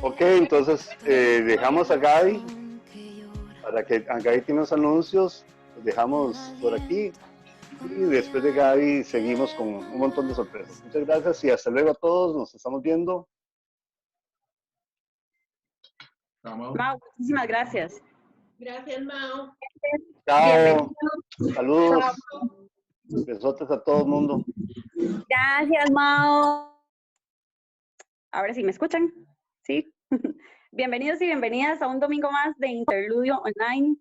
Ok, entonces dejamos a Gaby para que a Gaby tiene los anuncios, los dejamos por aquí y después de Gaby seguimos con un montón de sorpresas. Muchas gracias y hasta luego a todos, nos estamos viendo. Mau, muchísimas gracias. Gracias, Mao. Chao, Bienvenido. Chao. saludos, besotes a todo el mundo. Gracias, Mao. Ahora sí, ¿me escuchan? Sí. Bienvenidos y bienvenidas a un domingo más de Interludio Online.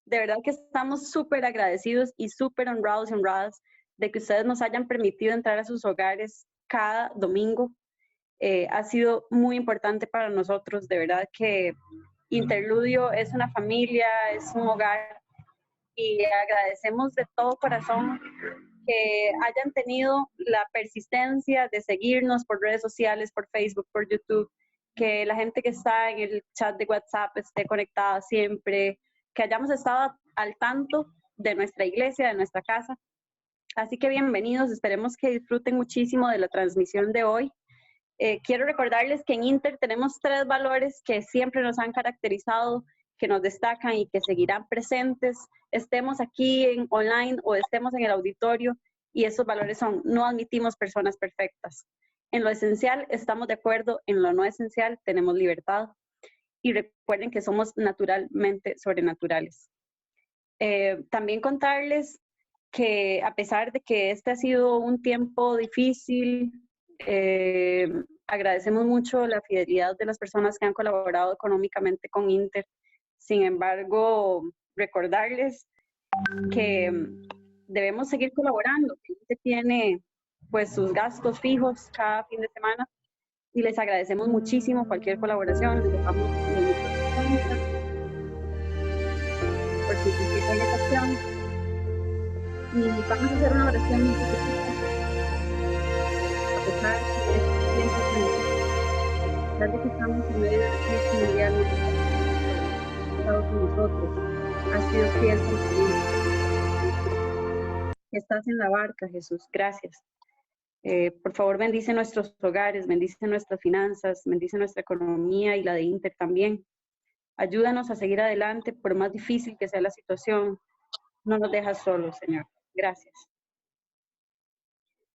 De verdad que estamos súper agradecidos y súper honrados y honradas de que ustedes nos hayan permitido entrar a sus hogares cada domingo. Ha sido muy importante para nosotros, de verdad que Interludio es una familia, es un hogar y agradecemos de todo corazón que hayan tenido la persistencia de seguirnos por redes sociales, por Facebook, por YouTube, que la gente que está en el chat de WhatsApp esté conectada siempre, que hayamos estado al tanto de nuestra iglesia, de nuestra casa. Así que bienvenidos, esperemos que disfruten muchísimo de la transmisión de hoy. Quiero recordarles que en Inter tenemos 3 valores que siempre nos han caracterizado, que nos destacan y que seguirán presentes, estemos aquí en online o estemos en el auditorio, y esos valores son: no admitimos personas perfectas. En lo esencial estamos de acuerdo, en lo no esencial tenemos libertad, y recuerden que somos naturalmente sobrenaturales. También contarles que a pesar de que este ha sido un tiempo difícil, agradecemos mucho la fidelidad de las personas que han colaborado económicamente con Inter. Sin embargo, recordarles que debemos seguir colaborando, que Inter tiene pues sus gastos fijos cada fin de semana y les agradecemos muchísimo cualquier colaboración. Les dejamos por su participación y vamos a hacer una oración muy pequeñita. A pesar de este tiempo a pesar de que estamos en medio de una crisis mundial, ha estado con nosotros, ha sido fiel contigo. Estás en la barca, Jesús, gracias. Por favor, bendice nuestros hogares, bendice nuestras finanzas, bendice nuestra economía y la de Inter también. Ayúdanos a seguir adelante, por más difícil que sea la situación. No nos dejas solos, Señor. Gracias.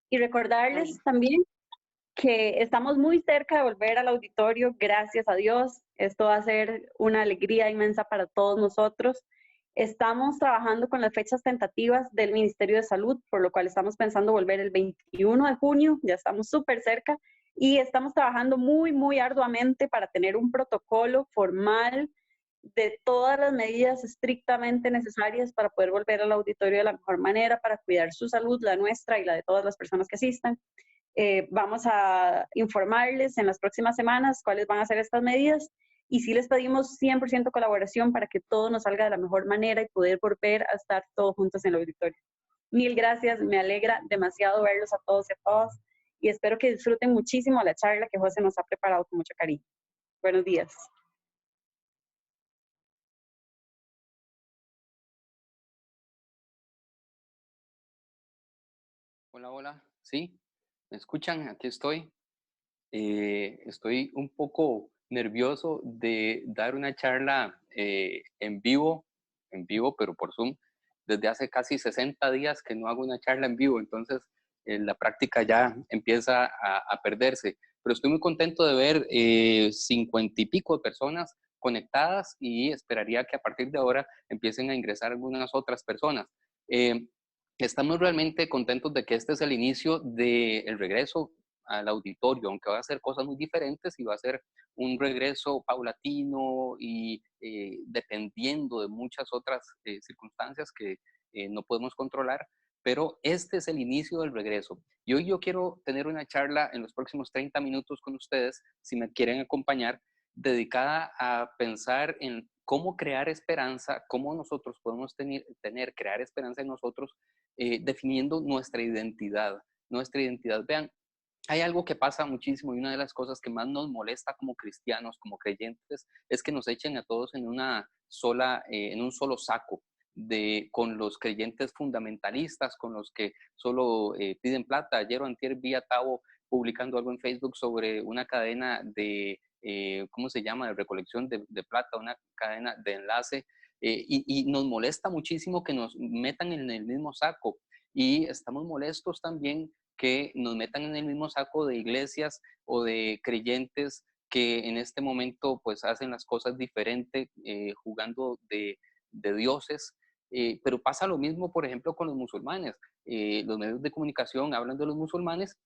Y recordarles también que estamos muy cerca de volver al auditorio, gracias a Dios. Esto va a ser una alegría inmensa para todos nosotros. Estamos trabajando con las fechas tentativas del Ministerio de Salud, por lo cual estamos pensando volver el 21 de junio, ya estamos súper cerca, y estamos trabajando muy, muy arduamente para tener un protocolo formal de todas las medidas estrictamente necesarias para poder volver al auditorio de la mejor manera, para cuidar su salud, la nuestra y la de todas las personas que asistan. Vamos a informarles en las próximas semanas cuáles van a ser estas medidas, y sí les pedimos 100% colaboración para que todo nos salga de la mejor manera y poder volver a estar todos juntos en el auditorio. Mil gracias, me alegra demasiado verlos a todos y a todas, y espero que disfruten muchísimo la charla que José nos ha preparado con mucho cariño. Buenos días. Hola, hola. ¿Sí? ¿Me escuchan? Aquí estoy. Estoy un poco nervioso de dar una charla en vivo, pero por Zoom. Desde hace casi 60 días que no hago una charla en vivo, entonces la práctica ya empieza a perderse. Pero estoy muy contento de ver 50 y pico de personas conectadas, y esperaría que a partir de ahora empiecen a ingresar algunas otras personas. Estamos realmente contentos de que este es el inicio del regreso al auditorio, aunque va a hacer cosas muy diferentes y va a ser un regreso paulatino y dependiendo de muchas otras circunstancias que no podemos controlar, pero este es el inicio del regreso. Y hoy yo quiero tener una charla en los próximos 30 minutos con ustedes, si me quieren acompañar, dedicada a pensar en cómo crear esperanza, cómo nosotros podemos crear esperanza en nosotros, definiendo nuestra identidad. Nuestra identidad. Vean, hay algo que pasa muchísimo, y una de las cosas que más nos molesta como cristianos, como creyentes, es que nos echen a todos en en un solo saco, con los creyentes fundamentalistas, con los que solo piden plata. Ayer o antier vi a Tavo publicando algo en Facebook sobre una cadena de ¿cómo se llama?, de recolección de plata, una cadena de enlace, y nos molesta muchísimo que nos metan en el mismo saco, y estamos molestos también que nos metan en el mismo saco de iglesias o de creyentes que en este momento pues hacen las cosas diferentes, jugando de dioses. Pero pasa lo mismo, por ejemplo, con los musulmanes. Los medios de comunicación hablan de los musulmanes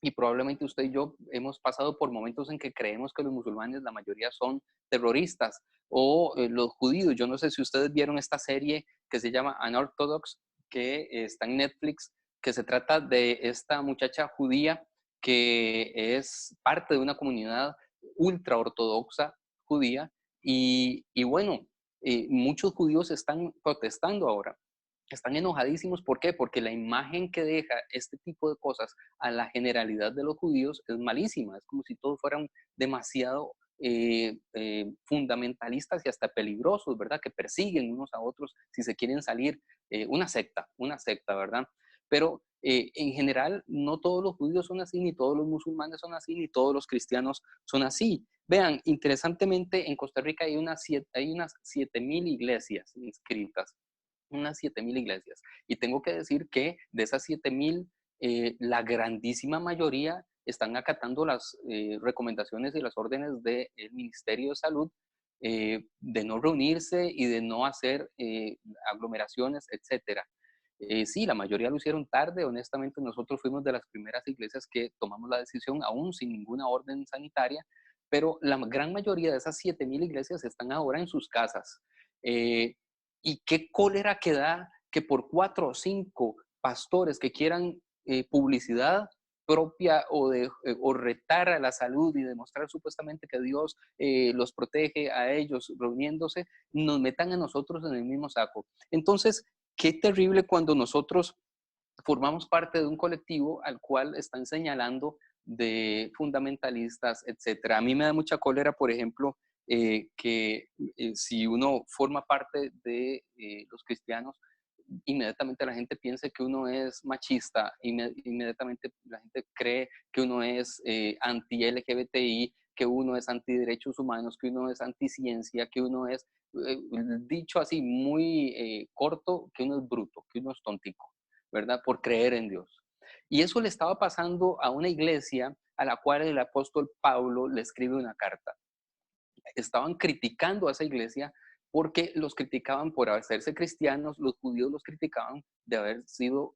y probablemente usted y yo hemos pasado por momentos en que creemos que los musulmanes, la mayoría son terroristas, o los judíos. Yo no sé si ustedes vieron esta serie que se llama Unorthodox, que está en Netflix, que se trata de esta muchacha judía que es parte de una comunidad ultra ortodoxa judía, y bueno, muchos judíos están protestando ahora. Están enojadísimos. ¿Por qué? Porque la imagen que deja este tipo de cosas a la generalidad de los judíos es malísima. Es como si todos fueran demasiado fundamentalistas y hasta peligrosos, ¿verdad? Que persiguen unos a otros si se quieren salir. Una secta, ¿verdad? Pero en general no todos los judíos son así, ni todos los musulmanes son así, ni todos los cristianos son así. Vean, interesantemente en Costa Rica hay unas 7,000 iglesias inscritas. Unas 7,000 iglesias. Y tengo que decir que de esas 7,000, la grandísima mayoría están acatando las recomendaciones y las órdenes del Ministerio de Salud, de no reunirse y de no hacer aglomeraciones, etc. Sí, la mayoría lo hicieron tarde. Honestamente, nosotros fuimos de las primeras iglesias que tomamos la decisión, aún sin ninguna orden sanitaria, pero la gran mayoría de esas 7,000 iglesias están ahora en sus casas. Y qué cólera que da que por 4 o 5 pastores que quieran publicidad propia o retar a la salud y demostrar supuestamente que Dios los protege a ellos reuniéndose, nos metan a nosotros en el mismo saco. Entonces, qué terrible cuando nosotros formamos parte de un colectivo al cual están señalando de fundamentalistas, etcétera. A mí me da mucha cólera, por ejemplo, que si uno forma parte de los cristianos, inmediatamente la gente piensa que uno es machista, inmediatamente la gente cree que uno es anti-LGBTI, que uno es anti-derechos humanos, que uno es anti-ciencia, que uno es, dicho así muy corto, que uno es bruto, que uno es tontico, ¿verdad? Por creer en Dios. Y eso le estaba pasando a una iglesia a la cual el apóstol Pablo le escribe una carta. Estaban criticando a esa iglesia porque los criticaban por hacerse cristianos, los judíos los criticaban de haber sido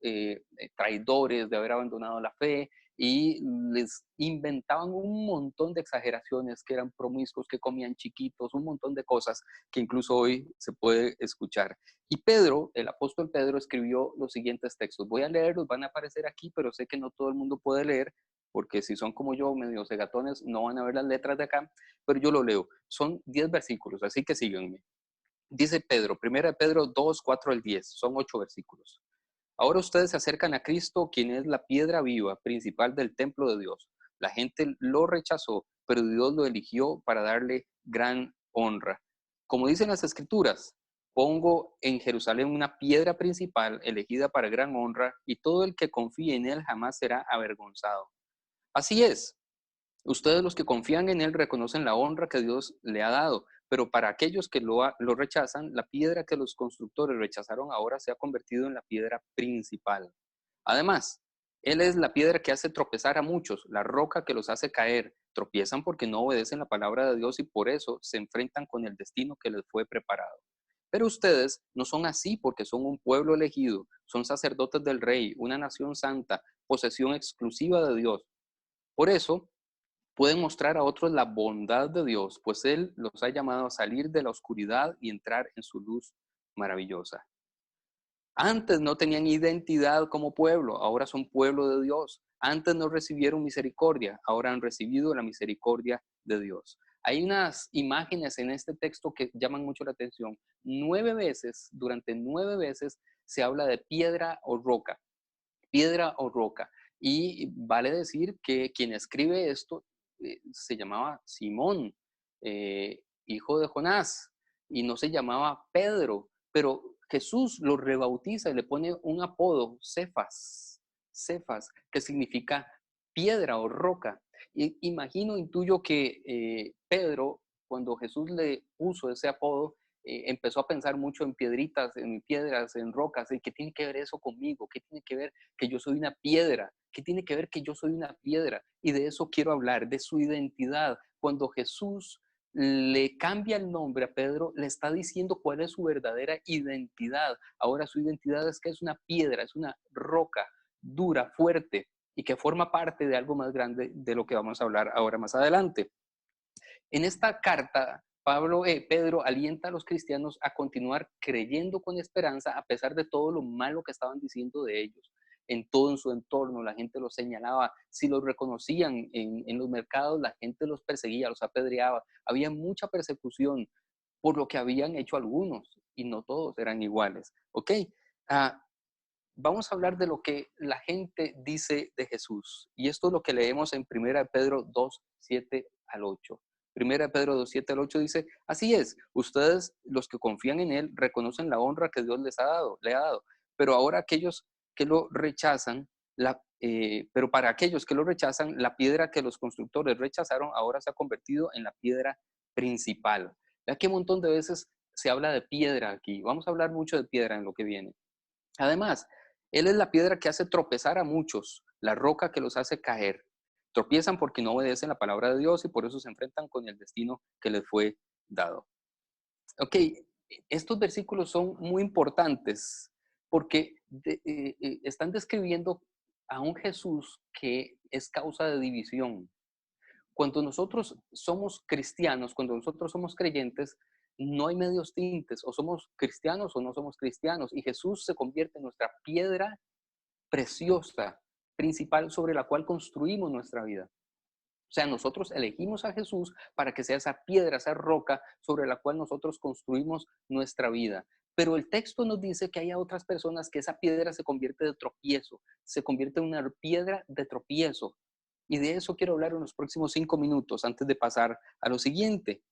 traidores, de haber abandonado la fe, y les inventaban un montón de exageraciones, que eran promiscuos, que comían chiquitos, un montón de cosas que incluso hoy se puede escuchar. Y Pedro, el apóstol Pedro, escribió los siguientes textos. Voy a leerlos, van a aparecer aquí, pero sé que no todo el mundo puede leer, porque si son como yo, medio cegatones, no van a ver las letras de acá, pero yo lo leo. Son 10 versículos, así que síganme. Dice Pedro, 1 Pedro 2, 4 al 10, son 8 versículos. Ahora ustedes se acercan a Cristo, quien es la piedra viva principal del templo de Dios. La gente lo rechazó, pero Dios lo eligió para darle gran honra. Como dicen las Escrituras, pongo en Jerusalén una piedra principal elegida para gran honra, y todo el que confíe en él jamás será avergonzado. Así es. Ustedes, los que confían en él, reconocen la honra que Dios le ha dado, pero para aquellos que lo rechazan, la piedra que los constructores rechazaron ahora se ha convertido en la piedra principal. Además, él es la piedra que hace tropezar a muchos, la roca que los hace caer. Tropiezan porque no obedecen la palabra de Dios y por eso se enfrentan con el destino que les fue preparado. Pero ustedes no son así, porque son un pueblo elegido, son sacerdotes del Rey, una nación santa, posesión exclusiva de Dios. Por eso pueden mostrar a otros la bondad de Dios, pues Él los ha llamado a salir de la oscuridad y entrar en su luz maravillosa. Antes no tenían identidad como pueblo, ahora son pueblo de Dios. Antes no recibieron misericordia, ahora han recibido la misericordia de Dios. Hay unas imágenes en este texto que llaman mucho la atención. 9 veces, durante 9 veces, se habla de piedra o roca. Piedra o roca. Y vale decir que quien escribe esto se llamaba Simón, hijo de Jonás, y no se llamaba Pedro, pero Jesús lo rebautiza y le pone un apodo, Cefas, que significa piedra o roca. imagino, intuyo que Pedro, cuando Jesús le puso ese apodo, empezó a pensar mucho en piedritas, en piedras, en rocas. ¿Y qué tiene que ver eso conmigo? ¿Qué tiene que ver que yo soy una piedra? ¿Qué tiene que ver que yo soy una piedra? Y de eso quiero hablar, de su identidad. Cuando Jesús le cambia el nombre a Pedro, le está diciendo cuál es su verdadera identidad. Ahora su identidad es que es una piedra, es una roca dura, fuerte, y que forma parte de algo más grande de lo que vamos a hablar ahora más adelante. En esta carta, Pedro alienta a los cristianos a continuar creyendo con esperanza a pesar de todo lo malo que estaban diciendo de ellos. En todo en su entorno, la gente los señalaba. Si los reconocían en los mercados, la gente los perseguía, los apedreaba. Había mucha persecución por lo que habían hecho algunos, y no todos eran iguales. ¿Ok? Vamos a hablar de lo que la gente dice de Jesús. Y esto es lo que leemos en 1 Pedro 2, 7 al 8. 1 Pedro 2, 7 al 8 dice, así es, ustedes los que confían en Él reconocen la honra que Dios le ha dado. Pero ahora aquellos que lo rechazan, pero para aquellos que lo rechazan, la piedra que los constructores rechazaron ahora se ha convertido en la piedra principal. Ya que un montón de veces se habla de piedra aquí. Vamos a hablar mucho de piedra en lo que viene. Además, Él es la piedra que hace tropezar a muchos, la roca que los hace caer. Tropiezan porque no obedecen la palabra de Dios y por eso se enfrentan con el destino que les fue dado. Ok, estos versículos son muy importantes porque están describiendo a un Jesús que es causa de división. Cuando nosotros somos cristianos, cuando nosotros somos creyentes, no hay medios tintes, o somos cristianos o no somos cristianos, y Jesús se convierte en nuestra piedra preciosa, principal sobre la cual construimos nuestra vida. O sea, nosotros elegimos a Jesús para que sea esa piedra, esa roca sobre la cual nosotros construimos nuestra vida. Pero el texto nos dice que hay otras personas que esa piedra se convierte de tropiezo, se convierte en una piedra de tropiezo. Y de eso quiero hablar en los próximos 5 minutos antes de pasar a lo siguiente.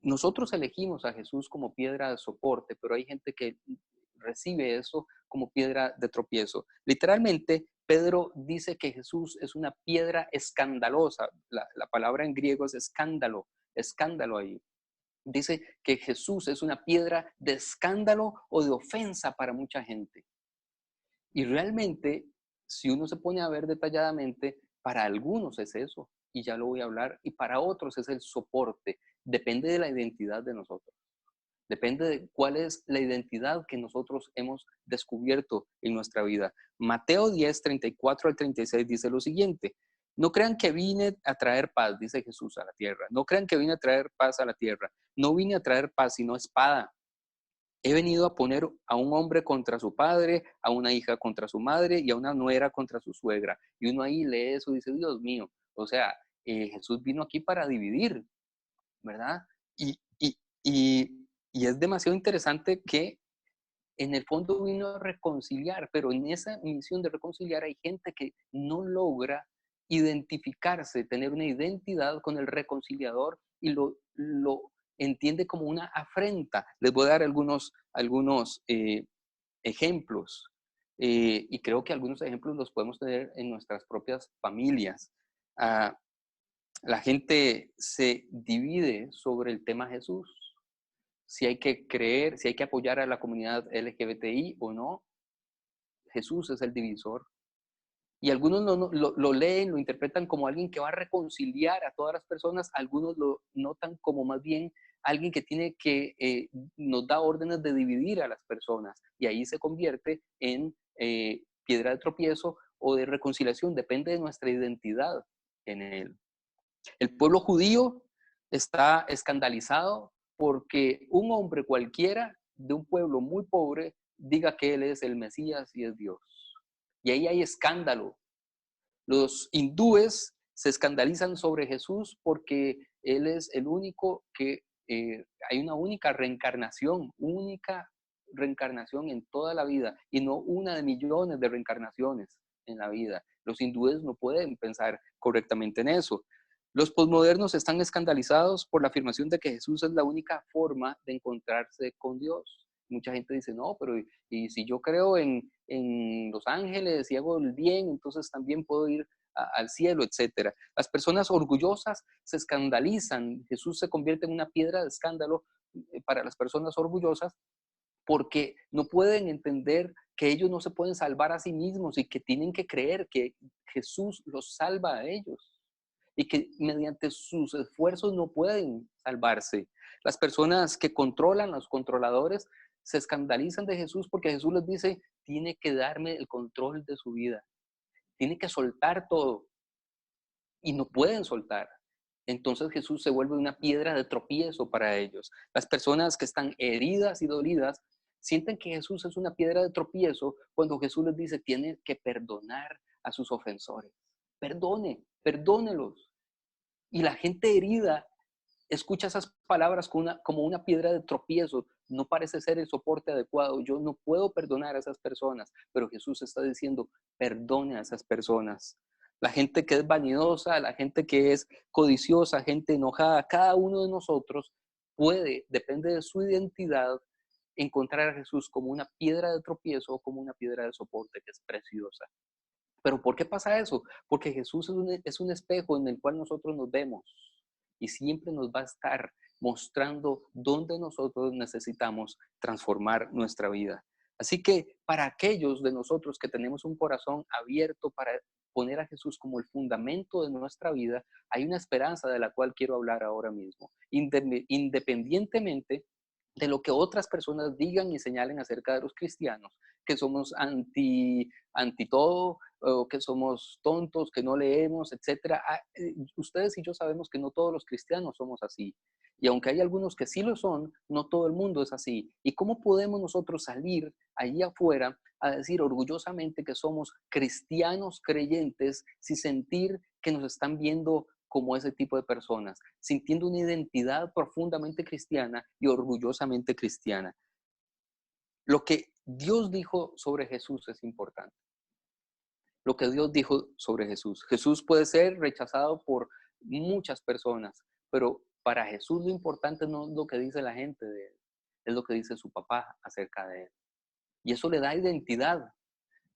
Nosotros elegimos a Jesús como piedra de soporte, pero hay gente que recibe eso como piedra de tropiezo. Literalmente, Pedro dice que Jesús es una piedra escandalosa. La palabra en griego es escándalo, escándalo ahí. Dice que Jesús es una piedra de escándalo o de ofensa para mucha gente. Y realmente, si uno se pone a ver detalladamente, para algunos es eso, y ya lo voy a hablar, y para otros es el soporte. Depende de la identidad de nosotros. Depende de cuál es la identidad que nosotros hemos descubierto en nuestra vida. Mateo 10, 34 al 36 dice lo siguiente. No crean que vine a traer paz, dice Jesús, a la tierra. No crean que vine a traer paz a la tierra. No vine a traer paz, sino espada. He venido a poner a un hombre contra su padre, a una hija contra su madre y a una nuera contra su suegra. Y uno ahí lee eso y dice, Dios mío, o sea, Jesús vino aquí para dividir, ¿verdad? Y, y, y es demasiado interesante que en el fondo vino a reconciliar, pero en esa misión de reconciliar hay gente que no logra identificarse, tener una identidad con el reconciliador y lo entiende como una afrenta. Les voy a dar algunos ejemplos y creo que algunos ejemplos los podemos tener en nuestras propias familias. La gente se divide sobre el tema Jesús, si hay que creer, si hay que apoyar a la comunidad LGBTI o no. Jesús es el divisor. Y algunos lo leen, lo interpretan como alguien que va a reconciliar a todas las personas, algunos lo notan como más bien alguien que nos da órdenes de dividir a las personas, y ahí se convierte en piedra de tropiezo o de reconciliación, depende de nuestra identidad en él. El pueblo judío está escandalizado porque un hombre cualquiera de un pueblo muy pobre diga que él es el Mesías y es Dios. Y ahí hay escándalo. Los hindúes se escandalizan sobre Jesús porque él es el único que hay una única reencarnación en toda la vida y no una de millones de reencarnaciones en la vida. Los hindúes no pueden pensar correctamente en eso. Los posmodernos están escandalizados por la afirmación de que Jesús es la única forma de encontrarse con Dios. Mucha gente dice, no, pero y si yo creo en los ángeles y hago el bien, entonces también puedo ir al cielo, etc. Las personas orgullosas se escandalizan. Jesús se convierte en una piedra de escándalo para las personas orgullosas porque no pueden entender que ellos no se pueden salvar a sí mismos y que tienen que creer que Jesús los salva a ellos y que mediante sus esfuerzos no pueden salvarse. Las personas que controlan, los controladores, se escandalizan de Jesús porque Jesús les dice, tiene que darme el control de su vida, tiene que soltar todo y no pueden soltar. Entonces Jesús se vuelve una piedra de tropiezo para ellos. Las personas que están heridas y dolidas sienten que Jesús es una piedra de tropiezo cuando Jesús les dice, tienen que perdonar a sus ofensores. Perdónelos. Y la gente herida escucha esas palabras como una piedra de tropiezo. No parece ser el soporte adecuado. Yo no puedo perdonar a esas personas, pero Jesús está diciendo, perdone a esas personas. La gente que es vanidosa, la gente que es codiciosa, gente enojada, cada uno de nosotros puede, depende de su identidad, encontrar a Jesús como una piedra de tropiezo o como una piedra de soporte que es preciosa. ¿Pero por qué pasa eso? Porque Jesús es un espejo en el cual nosotros nos vemos y siempre nos va a estar mostrando dónde nosotros necesitamos transformar nuestra vida. Así que para aquellos de nosotros que tenemos un corazón abierto para poner a Jesús como el fundamento de nuestra vida, hay una esperanza de la cual quiero hablar ahora mismo. Independientemente de lo que otras personas digan y señalen acerca de los cristianos, que somos anti todo, o que somos tontos, que no leemos, etc. Ustedes y yo sabemos que no todos los cristianos somos así. Y aunque hay algunos que sí lo son, no todo el mundo es así. ¿Y cómo podemos nosotros salir allí afuera a decir orgullosamente que somos cristianos creyentes sin sentir que nos están viendo como ese tipo de personas, sintiendo una identidad profundamente cristiana y orgullosamente cristiana? Lo que Dios dijo sobre Jesús es importante. Lo que Dios dijo sobre Jesús. Jesús puede ser rechazado por muchas personas, pero para Jesús lo importante no es lo que dice la gente de él, es lo que dice su papá acerca de él. Y eso le da identidad.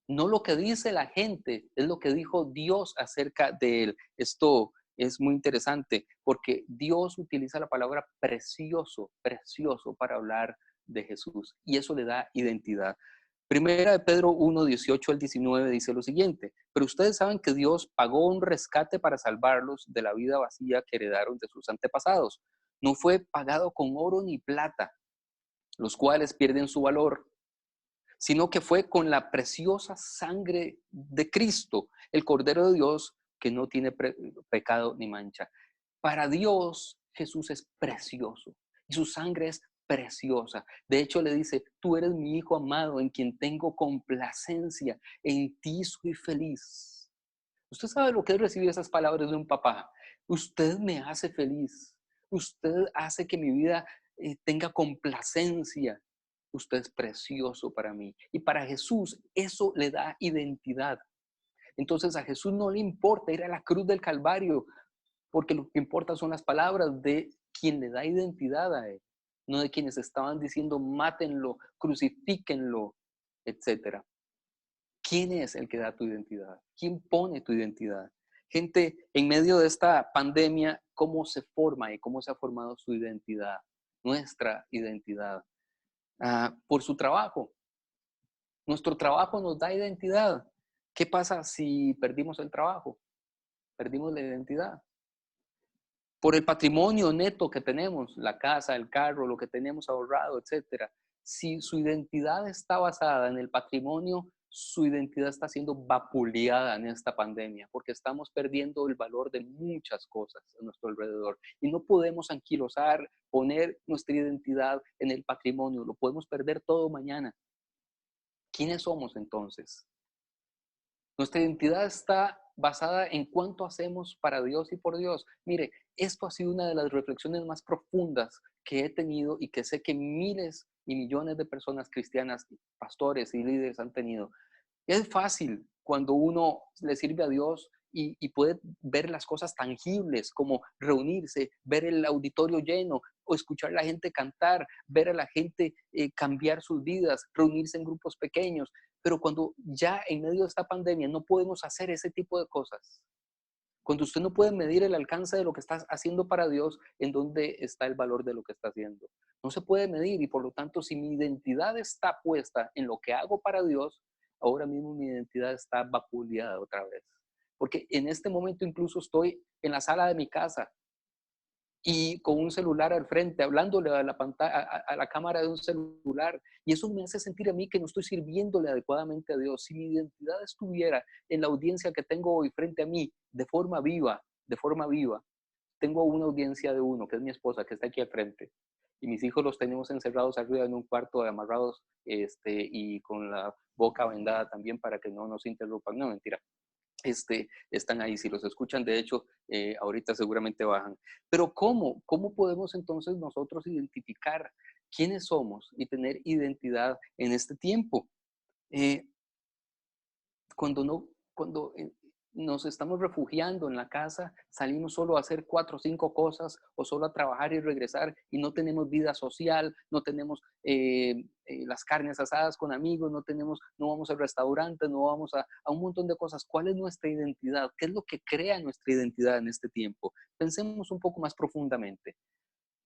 No lo que dice la gente, es lo que dijo Dios acerca de él. Esto es muy interesante porque Dios utiliza la palabra precioso, precioso para hablar de Jesús y eso le da identidad. Primera de Pedro 1, 18 al 19 dice lo siguiente, pero ustedes saben que Dios pagó un rescate para salvarlos de la vida vacía que heredaron de sus antepasados. No fue pagado con oro ni plata, los cuales pierden su valor, sino que fue con la preciosa sangre de Cristo, el Cordero de Dios que no tiene pecado ni mancha. Para Dios, Jesús es precioso y su sangre es preciosa. De hecho, le dice, tú eres mi hijo amado en quien tengo complacencia, en ti soy feliz. Usted sabe lo que es recibir esas palabras de un papá. Usted me hace feliz. Usted hace que mi vida tenga complacencia. Usted es precioso para mí. Y para Jesús eso le da identidad. Entonces a Jesús no le importa ir a la cruz del Calvario, porque lo que importa son las palabras de quien le da identidad a él, no de quienes estaban diciendo mátenlo, crucifíquenlo, etc. ¿Quién es el que da tu identidad? ¿Quién pone tu identidad? Gente, en medio de esta pandemia, ¿cómo se forma y cómo se ha formado su identidad? Nuestra identidad. Por su trabajo. Nuestro trabajo nos da identidad. ¿Qué pasa si perdimos el trabajo? Perdimos la identidad. Por el patrimonio neto que tenemos, la casa, el carro, lo que tenemos ahorrado, etc. Si su identidad está basada en el patrimonio, su identidad está siendo vapuleada en esta pandemia, porque estamos perdiendo el valor de muchas cosas a nuestro alrededor. Y no podemos anquilosar, poner nuestra identidad en el patrimonio, lo podemos perder todo mañana. ¿Quiénes somos entonces? Nuestra identidad está basada en cuánto hacemos para Dios y por Dios. Mire, esto ha sido una de las reflexiones más profundas que he tenido y que sé que miles y millones de personas cristianas, pastores y líderes han tenido. Es fácil cuando uno le sirve a Dios y puede ver las cosas tangibles como reunirse, ver el auditorio lleno o escuchar a la gente cantar, ver a la gente cambiar sus vidas, reunirse en grupos pequeños. Pero cuando ya en medio de esta pandemia no podemos hacer ese tipo de cosas, cuando usted no puede medir el alcance de lo que está haciendo para Dios, ¿en dónde está el valor de lo que está haciendo? No se puede medir y por lo tanto, si mi identidad está puesta en lo que hago para Dios, ahora mismo mi identidad está vapuleada otra vez. Porque en este momento incluso estoy en la sala de mi casa y con un celular al frente, hablándole a la pantalla, a la cámara de un celular. Y eso me hace sentir a mí que no estoy sirviéndole adecuadamente a Dios. Si mi identidad estuviera en la audiencia que tengo hoy frente a mí, de forma viva, tengo una audiencia de uno, que es mi esposa, que está aquí al frente. Y mis hijos los tenemos encerrados arriba en un cuarto, amarrados, y con la boca vendada también para que no nos interrumpan. No, mentira. Están ahí, si los escuchan, de hecho, ahorita seguramente bajan. Pero ¿cómo podemos entonces nosotros identificar quiénes somos y tener identidad en este tiempo? Cuando nos estamos refugiando en la casa, salimos solo a hacer 4 o 5 cosas o solo a trabajar y regresar y no tenemos vida social, no tenemos las carnes asadas con amigos, no vamos al restaurante, no vamos a un montón de cosas. ¿Cuál es nuestra identidad? ¿Qué es lo que crea nuestra identidad en este tiempo? Pensemos un poco más profundamente.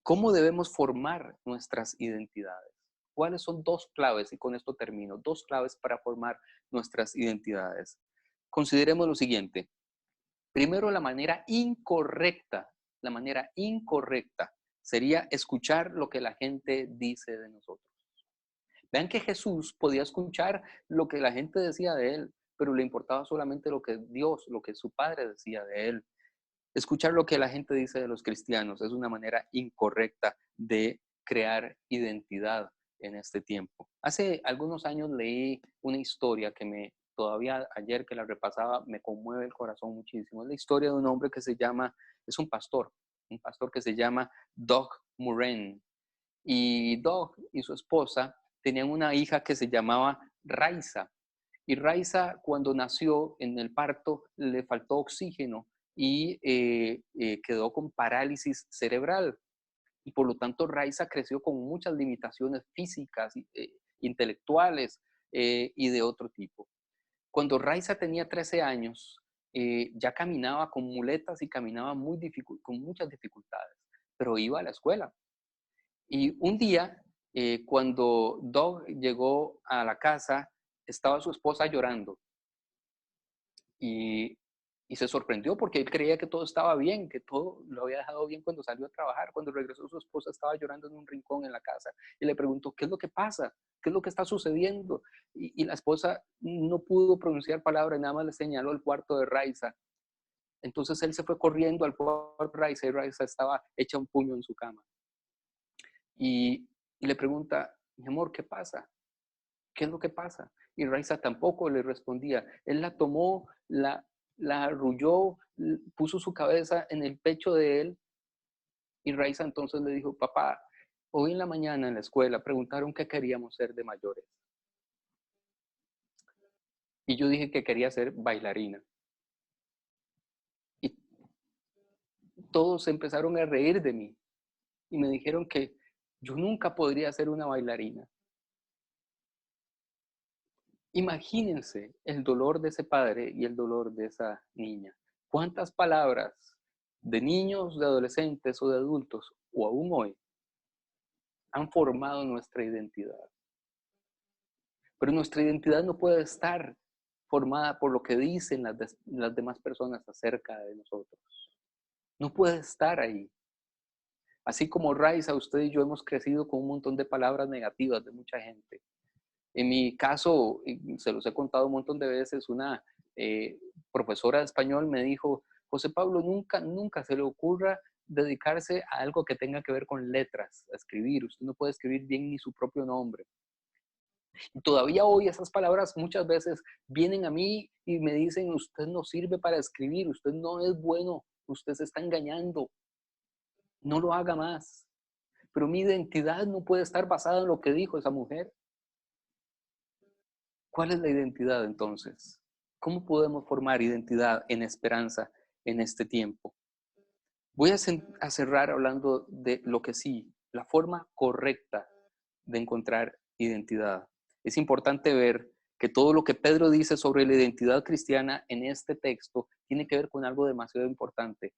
¿Cómo debemos formar nuestras identidades? ¿Cuáles son 2 claves? Y con esto termino. 2 claves para formar nuestras identidades. Consideremos lo siguiente. Primero, la manera incorrecta sería escuchar lo que la gente dice de nosotros. Vean que Jesús podía escuchar lo que la gente decía de él, pero le importaba solamente lo que Dios, lo que su Padre decía de él. Escuchar lo que la gente dice de los cristianos es una manera incorrecta de crear identidad en este tiempo. Hace algunos años leí una historia que todavía ayer que la repasaba, me conmueve el corazón muchísimo. Es la historia de un hombre que es un pastor que se llama Doug Murren. Y Doug y su esposa tenían una hija que se llamaba Raisa. Y Raisa, cuando nació en el parto, le faltó oxígeno y quedó con parálisis cerebral. Y por lo tanto, Raisa creció con muchas limitaciones físicas, intelectuales y de otro tipo. Cuando Raisa tenía 13 años, ya caminaba con muletas y caminaba con muchas dificultades, pero iba a la escuela. Y un día, cuando Doug llegó a la casa, estaba su esposa llorando. Y se sorprendió porque él creía que todo estaba bien, que todo lo había dejado bien cuando salió a trabajar. Cuando regresó, su esposa estaba llorando en un rincón en la casa y le preguntó, ¿qué es lo que pasa? ¿Qué es lo que está sucediendo? Y la esposa no pudo pronunciar palabra, nada más le señaló el cuarto de Raisa. Entonces él se fue corriendo al cuarto de Raisa y Raisa estaba hecha un puño en su cama. Y le pregunta, mi amor, ¿qué pasa? ¿Qué es lo que pasa? Y Raisa tampoco le respondía. Él la tomó, la arrulló, puso su cabeza en el pecho de él. Y Raisa entonces le dijo, papá, hoy en la mañana en la escuela preguntaron qué queríamos ser de mayores. Y yo dije que quería ser bailarina. Y todos empezaron a reír de mí. Y me dijeron que yo nunca podría ser una bailarina. Imagínense el dolor de ese padre y el dolor de esa niña. ¿Cuántas palabras de niños, de adolescentes o de adultos, o aún hoy, han formado nuestra identidad? Pero nuestra identidad no puede estar formada por lo que dicen las demás personas acerca de nosotros. No puede estar ahí. Así como Raisa, usted y yo hemos crecido con un montón de palabras negativas de mucha gente. En mi caso, se los he contado un montón de veces, una profesora de español me dijo, José Pablo, nunca se le ocurra dedicarse a algo que tenga que ver con letras, a escribir. Usted no puede escribir bien ni su propio nombre. Y todavía hoy esas palabras muchas veces vienen a mí y me dicen, usted no sirve para escribir, usted no es bueno, usted se está engañando. No lo haga más. Pero mi identidad no puede estar basada en lo que dijo esa mujer. ¿Cuál es la identidad entonces? ¿Cómo podemos formar identidad en esperanza en este tiempo? Voy a cerrar hablando de lo que sí, la forma correcta de encontrar identidad. Es importante ver que todo lo que Pedro dice sobre la identidad cristiana en este texto tiene que ver con algo demasiado importante.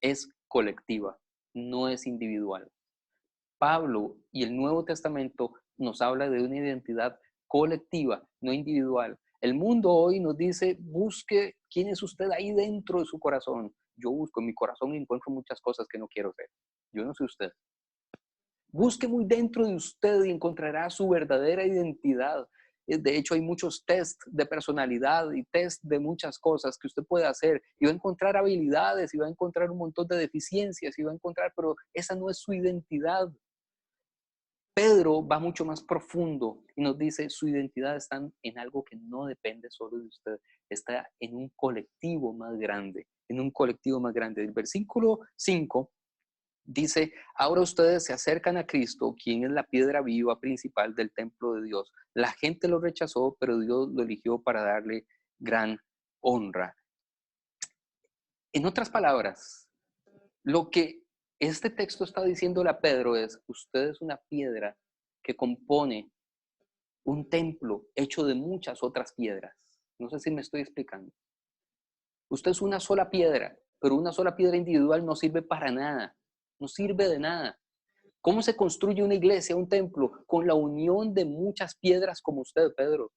Es colectiva, no es individual. Pablo y el Nuevo Testamento nos habla de una identidad colectiva, no individual. El mundo hoy nos dice, busque quién es usted ahí dentro de su corazón. Yo busco en mi corazón y encuentro muchas cosas que no quiero ser. Yo no soy usted. Busque muy dentro de usted y encontrará su verdadera identidad. De hecho, hay muchos test de personalidad y test de muchas cosas que usted puede hacer y va a encontrar habilidades y va a encontrar un montón de deficiencias y va a encontrar, pero esa no es su identidad. Pedro va mucho más profundo y nos dice, su identidad está en algo que no depende solo de usted, está en un colectivo más grande, en un colectivo más grande. El versículo 5 dice, ahora ustedes se acercan a Cristo, quien es la piedra viva principal del templo de Dios. La gente lo rechazó, pero Dios lo eligió para darle gran honra. En otras palabras, lo que este texto está diciéndole a Pedro es, usted es una piedra que compone un templo hecho de muchas otras piedras. No sé si me estoy explicando. Usted es una sola piedra, pero una sola piedra individual no sirve para nada. No sirve de nada. ¿Cómo se construye una iglesia, un templo? Con la unión de muchas piedras como usted, Pedro.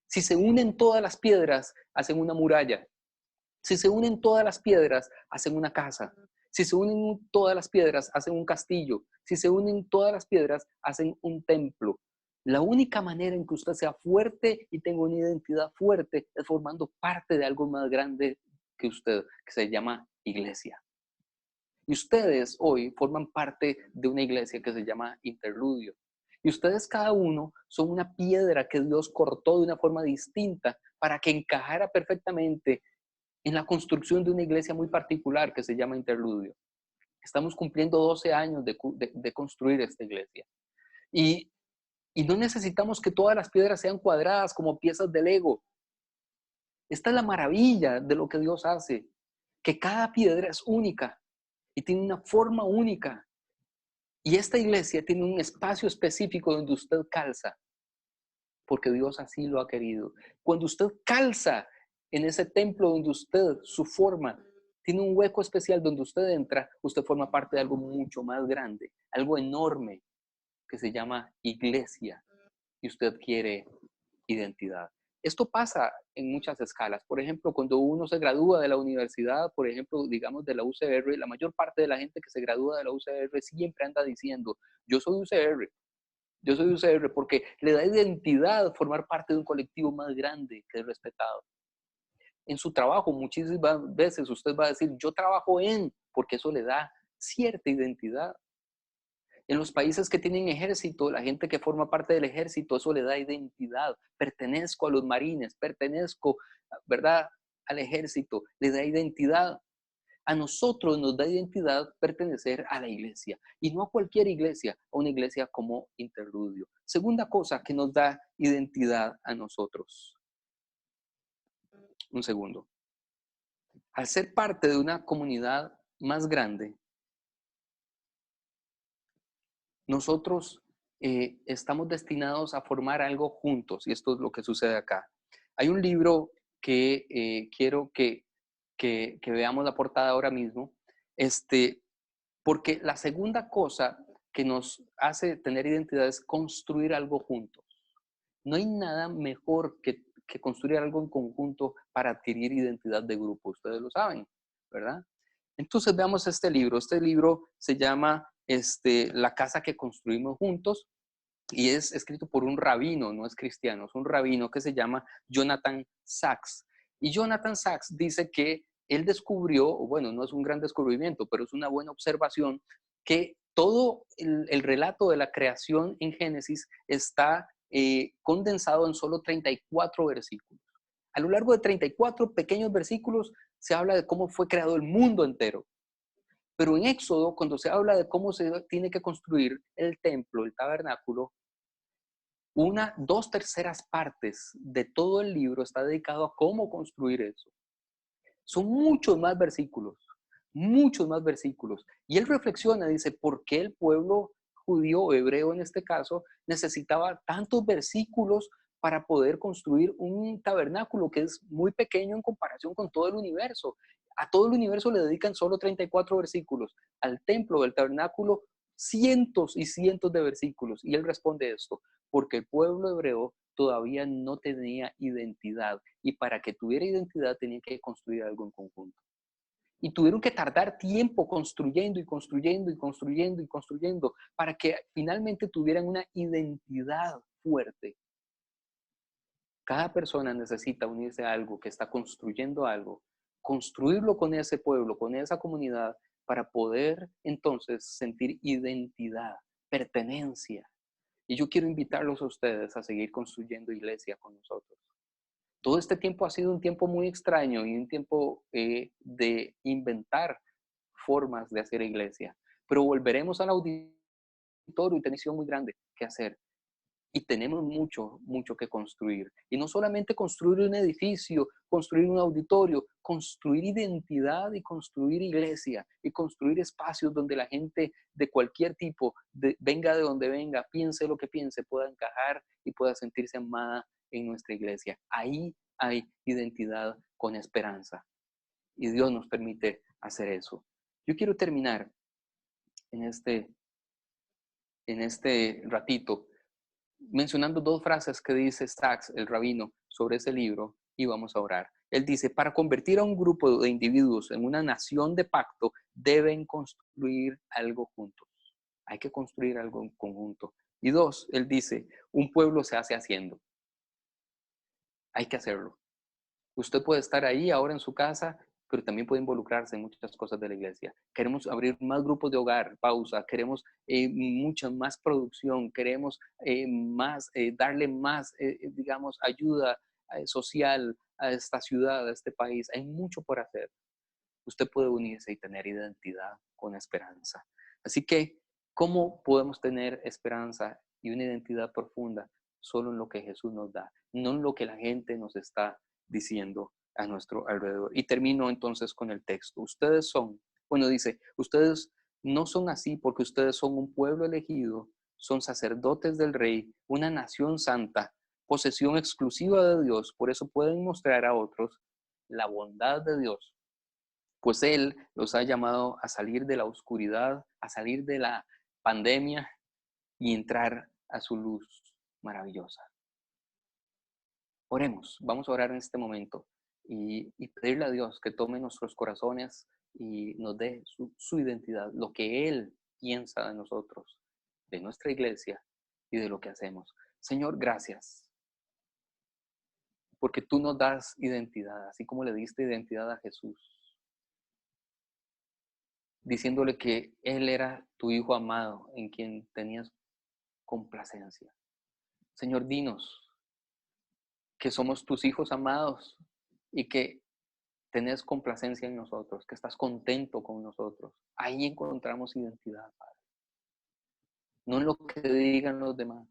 Si se unen todas las piedras, hacen una muralla. Si se unen todas las piedras, hacen una casa. Si se unen todas las piedras, hacen un castillo. Si se unen todas las piedras, hacen un templo. La única manera en que usted sea fuerte y tenga una identidad fuerte es formando parte de algo más grande que usted, que se llama iglesia. Y ustedes hoy forman parte de una iglesia que se llama Interludio. Y ustedes cada uno son una piedra que Dios cortó de una forma distinta para que encajara perfectamente en la construcción de una iglesia muy particular que se llama Interludio. Estamos cumpliendo 12 años de construir esta iglesia. Y no necesitamos que todas las piedras sean cuadradas como piezas de Lego. Esta es la maravilla de lo que Dios hace, que cada piedra es única y tiene una forma única. Y esta iglesia tiene un espacio específico donde usted calza, porque Dios así lo ha querido. Cuando usted calza en ese templo donde usted, su forma, tiene un hueco especial donde usted entra, usted forma parte de algo mucho más grande, algo enorme que se llama iglesia. Y usted quiere identidad. Esto pasa en muchas escalas. Por ejemplo, cuando uno se gradúa de la universidad, por ejemplo, digamos de la UCR, la mayor parte de la gente que se gradúa de la UCR siempre anda diciendo, yo soy UCR, porque le da identidad formar parte de un colectivo más grande que es respetado. En su trabajo, muchísimas veces usted va a decir, yo trabajo porque eso le da cierta identidad. En los países que tienen ejército, la gente que forma parte del ejército, eso le da identidad. Pertenezco a los marines, pertenezco, ¿verdad?, al ejército, le da identidad. A nosotros nos da identidad pertenecer a la iglesia, y no a cualquier iglesia, a una iglesia como Interludio. Segunda cosa que nos da identidad a nosotros. Un segundo. Al ser parte de una comunidad más grande, nosotros estamos destinados a formar algo juntos, y esto es lo que sucede acá. Hay un libro que quiero que veamos la portada ahora mismo, porque la segunda cosa que nos hace tener identidad es construir algo juntos. No hay nada mejor que construir algo en conjunto para adquirir identidad de grupo, ustedes lo saben, ¿verdad? Entonces veamos este libro. Este libro se llama La casa que construimos juntos y es escrito por un rabino, no es cristiano, es un rabino que se llama Jonathan Sacks. Y Jonathan Sacks dice que él descubrió, bueno, no es un gran descubrimiento, pero es una buena observación, que todo el relato de la creación en Génesis está condensado en solo 34 versículos. A lo largo de 34 pequeños versículos se habla de cómo fue creado el mundo entero. Pero en Éxodo, cuando se habla de cómo se tiene que construir el templo, el tabernáculo, 2/3 partes de todo el libro está dedicado a cómo construir eso. Son muchos más versículos. Y él reflexiona, dice, ¿por qué el pueblo judío o hebreo en este caso necesitaba tantos versículos para poder construir un tabernáculo que es muy pequeño en comparación con todo el universo. A todo el universo le dedican solo 34 versículos. Al templo del tabernáculo, cientos y cientos de versículos. Y él responde esto, porque el pueblo hebreo todavía no tenía identidad. Y para que tuviera identidad tenía que construir algo en conjunto. Y tuvieron que tardar tiempo construyendo y construyendo y construyendo y construyendo para que finalmente tuvieran una identidad fuerte. Cada persona necesita unirse a algo que está construyendo algo, construirlo con ese pueblo, con esa comunidad, para poder entonces sentir identidad, pertenencia. Y yo quiero invitarlos a ustedes a seguir construyendo iglesia con nosotros. Todo este tiempo ha sido un tiempo muy extraño y un tiempo de inventar formas de hacer iglesia. Pero volveremos al auditorio y tenemos una misión muy grande que hacer. Y tenemos mucho, mucho que construir. Y no solamente construir un edificio, construir un auditorio, construir identidad y construir iglesia y construir espacios donde la gente de cualquier tipo, venga de donde venga, piense lo que piense, pueda encajar y pueda sentirse amada en nuestra iglesia. Ahí hay identidad con esperanza. Y Dios nos permite hacer eso. Yo quiero terminar en este ratito mencionando dos frases que dice Sachs, el rabino, sobre ese libro, y vamos a orar. Él dice, para convertir a un grupo de individuos en una nación de pacto, deben construir algo juntos. Hay que construir algo en conjunto. Y dos, él dice, un pueblo se hace haciendo. Hay que hacerlo. Usted puede estar ahí ahora en su casa, pero también puede involucrarse en muchas cosas de la iglesia. Queremos abrir más grupos de hogar, pausa, queremos mucha más producción, queremos darle más, digamos, ayuda social a esta ciudad, a este país. Hay mucho por hacer. Usted puede unirse y tener identidad con esperanza. Así que, ¿cómo podemos tener esperanza y una identidad profunda? Solo en lo que Jesús nos da, no en lo que la gente nos está diciendo a nuestro alrededor. Y termino entonces con el texto. Dice, ustedes no son así porque ustedes son un pueblo elegido, son sacerdotes del Rey, una nación santa, posesión exclusiva de Dios. Por eso pueden mostrar a otros la bondad de Dios, pues Él los ha llamado a salir de la oscuridad, a salir de la pandemia y entrar a su luz maravillosa. Oremos, vamos a orar en este momento y pedirle a Dios que tome nuestros corazones y nos dé su identidad, lo que Él piensa de nosotros, de nuestra iglesia y de lo que hacemos. Señor, gracias, porque tú nos das identidad, así como le diste identidad a Jesús, diciéndole que Él era tu Hijo amado, en quien tenías complacencia. Señor, dinos que somos tus hijos amados y que tenés complacencia en nosotros, que estás contento con nosotros. Ahí encontramos identidad, Padre. No en lo que digan los demás.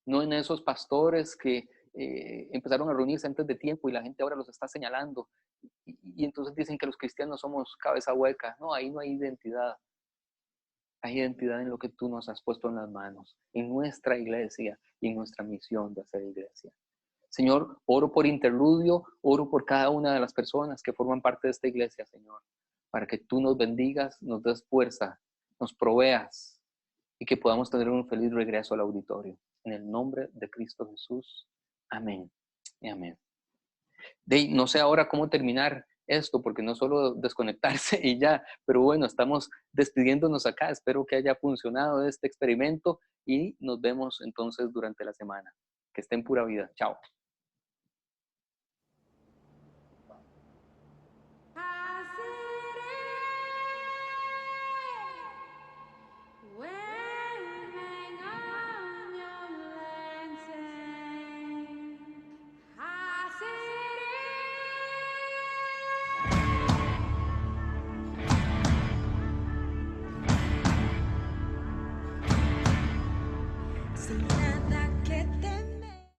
No en esos pastores que empezaron a reunirse antes de tiempo y la gente ahora los está señalando. Y entonces dicen que los cristianos somos cabeza hueca. No, ahí no hay identidad. Hay identidad en lo que tú nos has puesto en las manos, en nuestra iglesia y en nuestra misión de hacer iglesia. Señor, oro por Interludio, oro por cada una de las personas que forman parte de esta iglesia, Señor, para que tú nos bendigas, nos des fuerza, nos proveas y que podamos tener un feliz regreso al auditorio. En el nombre de Cristo Jesús. Amén y amén. No sé ahora cómo terminar esto, porque no solo desconectarse y ya, pero bueno, estamos despidiéndonos acá. Espero que haya funcionado este experimento y nos vemos entonces durante la semana. Que esté en pura vida. Chao.